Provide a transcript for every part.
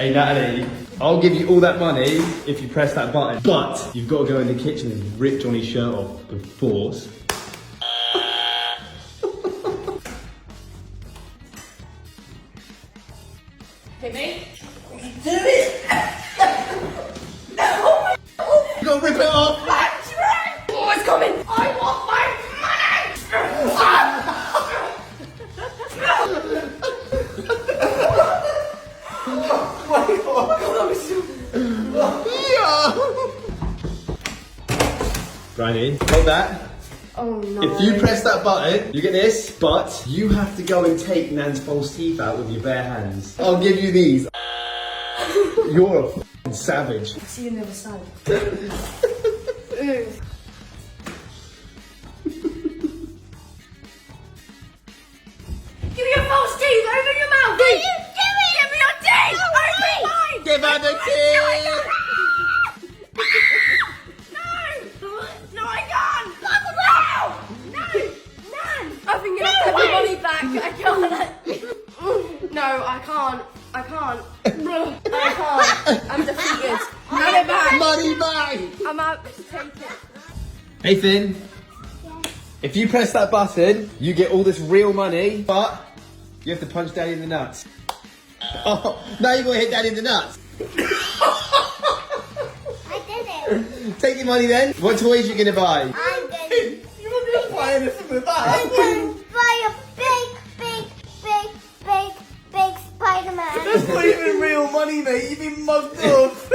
Hey Natalie, I'll give you all that money if you press that button, but you've got to go in the kitchen and rip Johnny's shirt off with force. Hit me. Do it! No! You gotta rip it off! That's right! Oh, it's coming. I want my Bryony, hold that. Oh no. If you press that button, you get this, but you have to go and take Nan's false teeth out with your bare hands. I'll give you these. You're a f***ing savage. See you on the other side. Give me your false teeth! Open your mouth! Give me your teeth! Open mine! Give her the teeth! No, I can't! No! Nan! I think you have to have your money back. I can't. No, I can't. I can't. I can't. I'm defeated. Have it back. Money back! I'm out to take it. Nathan, if you press that button, you get all this real money, but you have to punch Daddy in the nuts. Oh, now you're gonna hit Daddy in the nuts. I did it. Take your money then. What toys you gonna buy? I'm gonna, You were gonna buy anything with I'm that. gonna buy a big Spider-Man. That's not even real money, mate. You've been mugged off.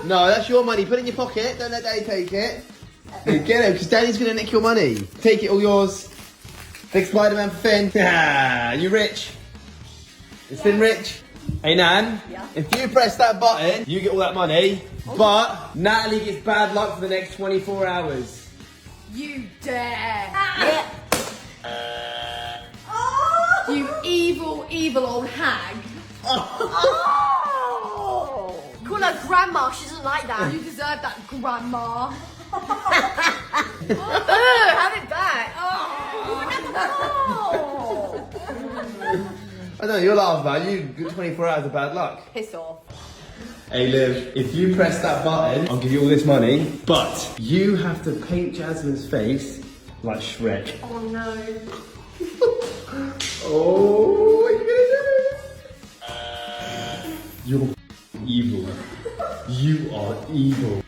No, that's your money. Put it in your pocket. Don't let Daddy take it. You get it, because Daddy's gonna nick your money. Take it, all yours. Big Spider-Man for Finn. Ah, you rich? Is Finn rich? Hey Nan, if you press that button, you get all that money, but Natalie gets bad luck for the next 24 hours. You dare. Yeah. You evil, evil old hag. Oh! Call her grandma. She doesn't like that. You deserve that, grandma. Have it back. I know, you're laughing about it. You get 24 hours of bad luck. Piss off. Hey Liv, if you press that button, I'll give you all this money, but you have to paint Jasmine's face like Shrek. Oh no. Oh, what are you gonna do? You're evil. You are evil.